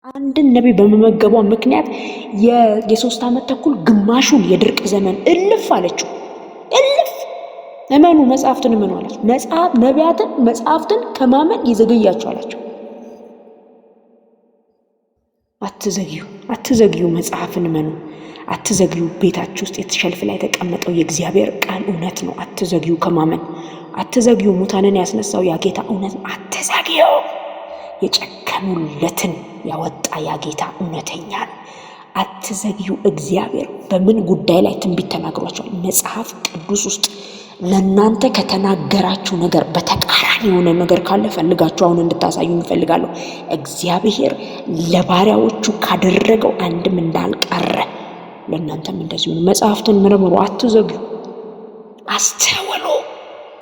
አንድን ነቢይ በመመገቧ ምክንያት የ3 ዓመት ተኩል ግማሹን የድርቅ ዘመን እልፍ አለችው። እልፍ እመኑ፣ መጽሐፍትን እመኑ አላቸው። ነቢያትን መጽሐፍትን ከማመን ይዘገያቸው አላቸው። አትዘግዩ፣ መጽሐፍን እመኑ። አትዘግዩ። ቤታችሁ ውስጥ የተሸልፍ ላይ የተቀመጠው የእግዚአብሔር ቃል እውነት ነው። አትዘግዩ ከማመን አትዘግዩ። ሙታንን ያስነሳው ያ ጌታ እውነት ነው። አትዘግዩ። የጨከኑለትን ያወጣ ያ ጌታ እውነተኛ ነው። አትዘግዩ። እግዚአብሔር በምን ጉዳይ ላይ ትንቢት ተናግሯቸዋል? መጽሐፍ ቅዱስ ውስጥ ለእናንተ ከተናገራችሁ ነገር በተቃራኒ የሆነ ነገር ካለ ፈልጋችሁ አሁን እንድታሳዩ እንፈልጋለሁ። እግዚአብሔር ለባሪያዎቹ ካደረገው አንድም እንዳልቀረ ለእናንተም እንደዚሁ መጽሐፍትን መርምሩ፣ አትዘግዩ። አስተውሉ።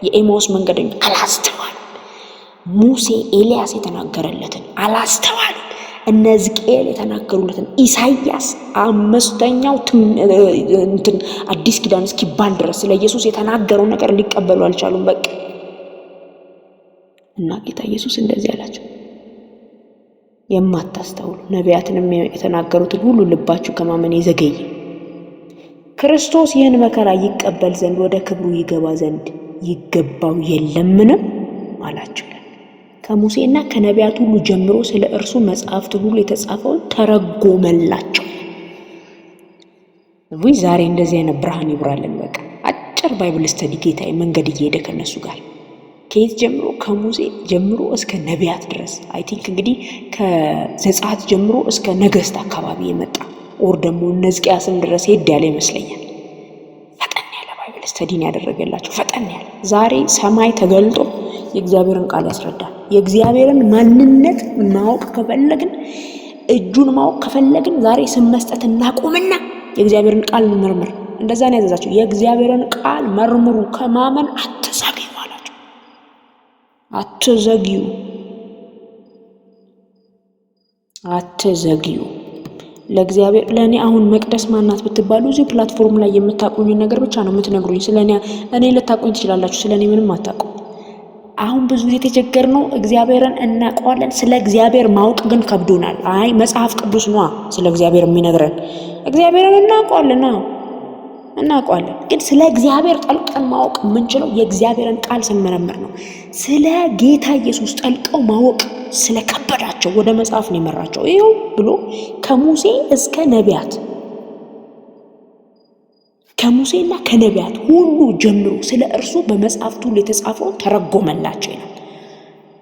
የኤማውስ መንገደኛ አላስተዋሉ። ሙሴ ኤልያስ የተናገረለትን አላስተዋሉ። እነ ሕዝቅኤል የተናገሩለትን ኢሳይያስ 5ኛው አዲስ ኪዳን እስኪባል ድረስ ስለ ኢየሱስ የተናገረው ነገር ሊቀበሉ አልቻሉም። በቃ እና ጌታ ኢየሱስ እንደዚህ አላቸው፣ የማታስተውሉ ነቢያትንም የተናገሩትን ሁሉ ልባችሁ ከማመን የዘገየ ክርስቶስ ይህን መከራ ይቀበል ዘንድ ወደ ክብሩ ይገባ ዘንድ ይገባው የለምንም አላቸው። ከሙሴና ከነቢያት ሁሉ ጀምሮ ስለ እርሱ መጽሐፍት ሁሉ የተጻፈውን ተረጎመላቸው። ዛሬ እንደዚህ አይነት ብርሃን ይብራልን። በቃ አጭር ባይብል ስተዲ ጌታዬ መንገድ እየሄደ ከነሱ ጋር ከየት ጀምሮ? ከሙሴ ጀምሮ እስከ ነቢያት ድረስ አይ ቲንክ እንግዲህ ከዘጸአት ጀምሮ እስከ ነገሥት አካባቢ የመጣ ኦር ደግሞ እነ ሕዝቅያስም ድረስ ሄድ ያለ ይመስለኛል። ፈጠን ያለ ባይብል ስተዲን ያደረገላቸው ፈጠን ያለ። ዛሬ ሰማይ ተገልጦ የእግዚአብሔርን ቃል ያስረዳል። የእግዚአብሔርን ማንነት ማወቅ ከፈለግን፣ እጁን ማወቅ ከፈለግን ዛሬ ስም መስጠት እናቆምና የእግዚአብሔርን ቃል እንመርምር። እንደዛ ነው ያዘዛቸው። የእግዚአብሔርን ቃል መርምሩ፣ ከማመን አትዘግዩ አላቸው። አትዘግዩ። ለእግዚአብሔር ለእኔ አሁን መቅደስ ማናት ብትባሉ እዚሁ ፕላትፎርም ላይ የምታቆኙኝ ነገር ብቻ ነው የምትነግሩኝ። እኔ ልታቆኝ ትችላላችሁ፣ ስለ እኔ ምንም አታውቁም። አሁን ብዙ ጊዜ የተቸገርነው እግዚአብሔርን እናውቀዋለን፣ ስለ እግዚአብሔር ማወቅ ግን ከብዶናል። አይ መጽሐፍ ቅዱስ ነዋ ስለ እግዚአብሔር የሚነግረን። እግዚአብሔርን እናውቀዋለን፣ ግን ስለ እግዚአብሔር ጠልቀን ማወቅ የምንችለው የእግዚአብሔርን ቃል ስንመረምር ነው። ስለ ጌታ ኢየሱስ ጠልቀው ማወቅ ስለከበዳቸው ወደ መጽሐፍ ነው የመራቸው። ይኸው ብሎ ከሙሴ እስከ ነቢያት ከሙሴና ከነቢያት ሁሉ ጀምሮ ስለ እርሱ በመጽሐፍቱ ሁሉ የተጻፈውን ተረጎመላቸው ይላል።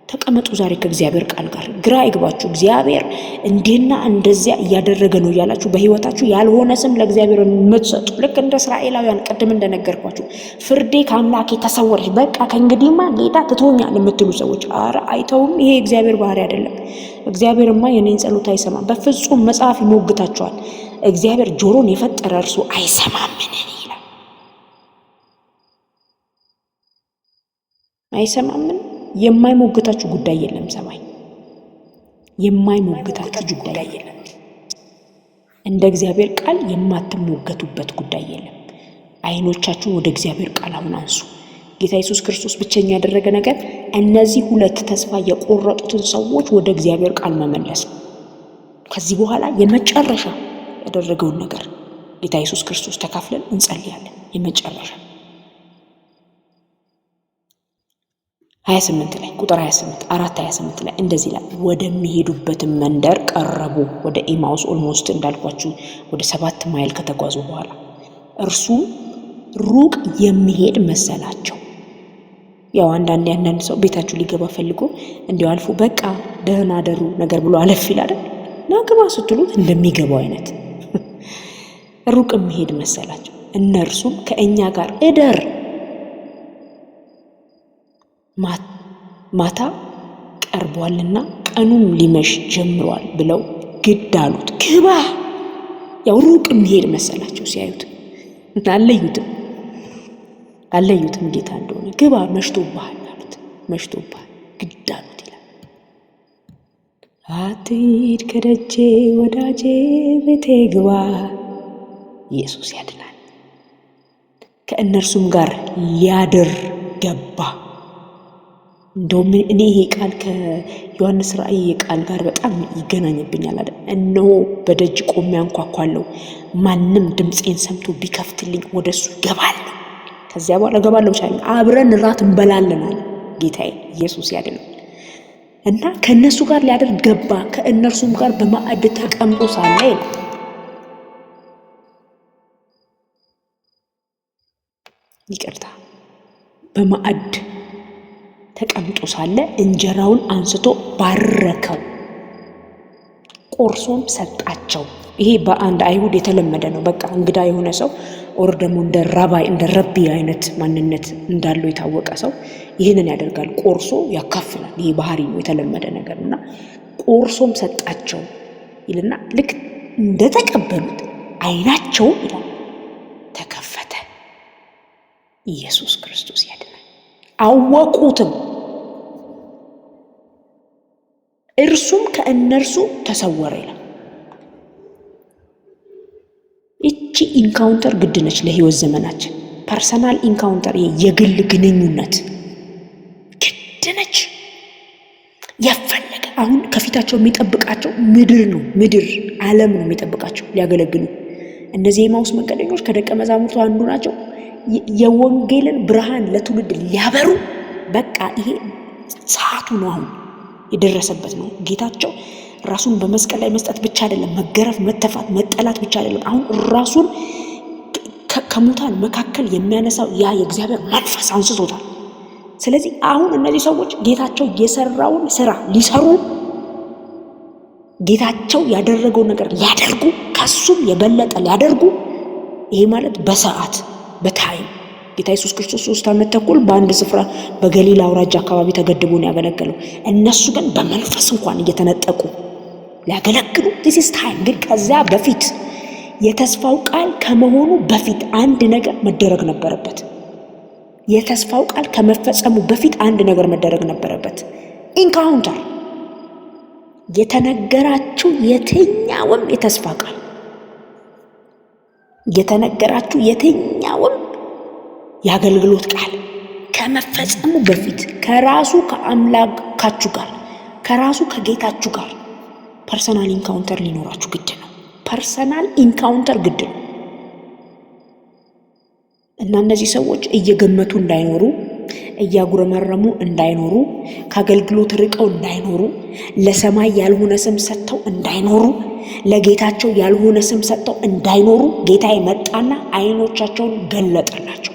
ተቀመጡ ዛሬ ከእግዚአብሔር ቃል ጋር። ግራ ይግባችሁ። እግዚአብሔር እንዲህና እንደዚያ እያደረገ ነው እያላችሁ በሕይወታችሁ ያልሆነ ስም ለእግዚአብሔር የምትሰጡ ልክ እንደ እስራኤላውያን ቅድም እንደነገርኳችሁ ፍርዴ ከአምላኬ ተሰወረች፣ በቃ ከእንግዲህማ ጌታ ትቶኛል የምትሉ ሰዎች ኧረ አይተውም። ይሄ እግዚአብሔር ባህሪ አይደለም። እግዚአብሔርማ የኔን ጸሎት አይሰማም። በፍጹም መጽሐፍ ይሞግታቸዋል። እግዚአብሔር ጆሮን የፈጠረ እርሱ አይሰማምን ይላል። አይሰማምን? የማይሞግታችሁ ጉዳይ የለም። ሰማይ የማይሞግታችሁ ጉዳይ የለም። እንደ እግዚአብሔር ቃል የማትሞገቱበት ጉዳይ የለም። አይኖቻችሁን ወደ እግዚአብሔር ቃል አሁን አንሱ። ጌታ ኢየሱስ ክርስቶስ ብቸኛ ያደረገ ነገር እነዚህ 2 ተስፋ የቆረጡትን ሰዎች ወደ እግዚአብሔር ቃል መመለስ ነው። ከዚህ በኋላ የመጨረሻ ያደረገውን ነገር ጌታ ኢየሱስ ክርስቶስ ተካፍለን እንጸልያለን። የመጨረሻ 28 ላይ ቁጥር 28 ላይ እንደዚህ ላይ ወደሚሄዱበት መንደር ቀረቡ። ወደ ኤማውስ ኦልሞስት እንዳልኳችሁ ወደ 7 ማይል ከተጓዙ በኋላ እርሱ ሩቅ የሚሄድ መሰላቸው። ያው አንዳንድ ሰው ቤታችሁ ሊገባ ፈልጎ እንዲያው አልፎ በቃ ደህና አደሩ ነገር ብሎ አለፍ ይላል። ናግባ ስትሉት እንደሚገባው አይነት ሩቅ የሚሄድ መሰላቸው። እነርሱም ከእኛ ጋር እደር፣ ማታ ቀርቧልና ቀኑም ሊመሽ ጀምሯል ብለው ግድ አሉት። ግባ። ያው ሩቅ የሚሄድ መሰላቸው ሲያዩት። አለዩትም ጌታ እንደሆነ። ግባ መሽቶብሃል አሉት። መሽቶብሃል ግድ አሉት ይላል። አትሂድ ከደጄ ወዳጄ ቤቴ ግባ። ኢየሱስ ያድናል። ከእነርሱም ጋር ሊያድር ገባ። እንደውም እኔ ይሄ ቃል ከዮሐንስ ራእይ ቃል ጋር በጣም ይገናኝብኛል አይደል? እነሆ በደጅ ቆሜ አንኳኳለሁ፣ ማንም ድምፄን ሰምቶ ቢከፍትልኝ ወደሱ እገባለሁ። ከዚያ በኋላ እገባለሁ ብቻ አብረን እራት እንበላለን አለ ጌታዬ ኢየሱስ ያድነው። እና ከእነሱ ጋር ሊያደርግ ገባ፣ ከእነርሱም ጋር በማዕድ ተቀምጦ ሳለ ይቅርታ በማዕድ ተቀምጦ ሳለ እንጀራውን አንስቶ ባረከው፣ ቆርሶም ሰጣቸው። ይሄ በአንድ አይሁድ የተለመደ ነው። በቃ እንግዳ የሆነ ሰው ኦር ደግሞ እንደ ራባይ እንደ ረቢ አይነት ማንነት እንዳለው የታወቀ ሰው ይህንን ያደርጋል፣ ቆርሶ ያካፍላል። ይሄ ባህሪ ነው፣ የተለመደ ነገር እና ቆርሶም ሰጣቸው ይልና ልክ እንደተቀበሉት አይናቸው ይላል ተከፈተ። ኢየሱስ ክርስቶስ ያድናል። አወቁትም፣ እርሱም ከእነርሱ ተሰወረ ይላል። እቺ ኢንካውንተር ግድ ነች ለህይወት ዘመናችን። ፐርሰናል ኢንካውንተር፣ የግል ግንኙነት ግድ ነች። ያፈለገ አሁን ከፊታቸው የሚጠብቃቸው ምድር ነው፣ ምድር ዓለም ነው የሚጠብቃቸው ሊያገለግሉ። እነዚህ የኤማሁስ መንገደኞች ከደቀ መዛሙርቱ አንዱ ናቸው። የወንጌልን ብርሃን ለትውልድ ሊያበሩ በቃ ይሄ ሰዓቱ ነው፣ አሁን የደረሰበት ነው። ጌታቸው ራሱን በመስቀል ላይ መስጠት ብቻ አይደለም፣ መገረፍ፣ መተፋት፣ መጠላት ብቻ አይደለም። አሁን ራሱን ከሙታን መካከል የሚያነሳው ያ የእግዚአብሔር መንፈስ አንስቶታል። ስለዚህ አሁን እነዚህ ሰዎች ጌታቸው የሰራውን ስራ ሊሰሩ፣ ጌታቸው ያደረገው ነገር ሊያደርጉ፣ ከሱም የበለጠ ሊያደርጉ፣ ይሄ ማለት በሰዓት በታይም ጌታ ኢየሱስ ክርስቶስ 3 ዓመት ተኩል በአንድ ስፍራ በገሊላ አውራጃ አካባቢ ተገድቦ ነው ያገለገለው። እነሱ ግን በመንፈስ እንኳን እየተነጠቁ ሊያገለግሉ this is time። ግን ከዚያ በፊት የተስፋው ቃል ከመሆኑ በፊት አንድ ነገር መደረግ ነበረበት። የተስፋው ቃል ከመፈጸሙ በፊት አንድ ነገር መደረግ ነበረበት። ኢንካውንተር፣ የተነገራችሁ የትኛውም የተስፋ ቃል፣ የተነገራችሁ የትኛውም የአገልግሎት ቃል ከመፈጸሙ በፊት ከራሱ ከአምላካችሁ ጋር ከራሱ ከጌታችሁ ጋር ፐርሰናል ኢንካውንተር ሊኖራችሁ ግድ ነው። ፐርሰናል ኢንካውንተር ግድ ነው። እና እነዚህ ሰዎች እየገመቱ እንዳይኖሩ፣ እያጉረመረሙ እንዳይኖሩ፣ ከአገልግሎት ርቀው እንዳይኖሩ፣ ለሰማይ ያልሆነ ስም ሰጥተው እንዳይኖሩ፣ ለጌታቸው ያልሆነ ስም ሰጥተው እንዳይኖሩ ጌታ መጣና አይኖቻቸውን ገለጠላቸው።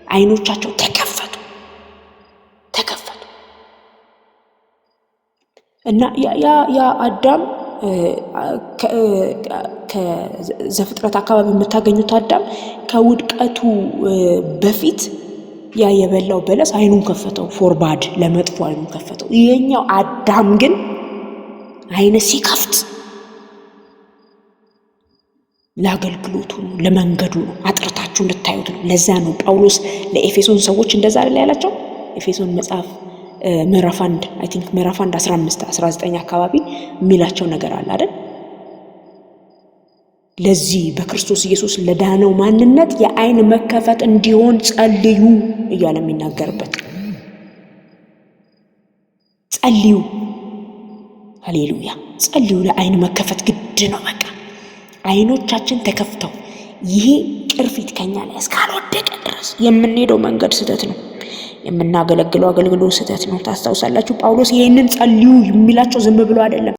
አይኖቻቸው ተከፈቱ። እና ያ አዳም ከዘፍጥረት አካባቢ የምታገኙት አዳም ከውድቀቱ በፊት ያ የበላው በለስ አይኑን ከፈተው፣ ፎርባድ ለመጥፎ አይኑን ከፈተው። ይሄኛው አዳም ግን አይነ ሲከፍት ለአገልግሎቱ ነው፣ ለመንገዱ ነው፣ አጥርታችሁ እንድታዩት ነው። ለዛ ነው ጳውሎስ ለኤፌሶን ሰዎች እንደዛ አይደል ያላቸው? ኤፌሶን መጽሐፍ ምዕራፍ 1 አይ ቲንክ ምዕራፍ 1 15 19 አካባቢ የሚላቸው ነገር አለ አይደል? ለዚህ በክርስቶስ ኢየሱስ ለዳነው ማንነት የአይን መከፈት እንዲሆን ጸልዩ እያለ የሚናገርበት። ጸልዩ፣ ሃሌሉያ፣ ጸልዩ። ለአይን መከፈት ግድ ነው። በቃ አይኖቻችን ተከፍተው ይሄ ቅርፊት ከኛ ላይ እስካልወደቀ ድረስ የምንሄደው መንገድ ስህተት ነው፣ የምናገለግለው አገልግሎት ስህተት ነው። ታስታውሳላችሁ ጳውሎስ ይሄንን ጸልዩ የሚላቸው ዝም ብሎ አይደለም።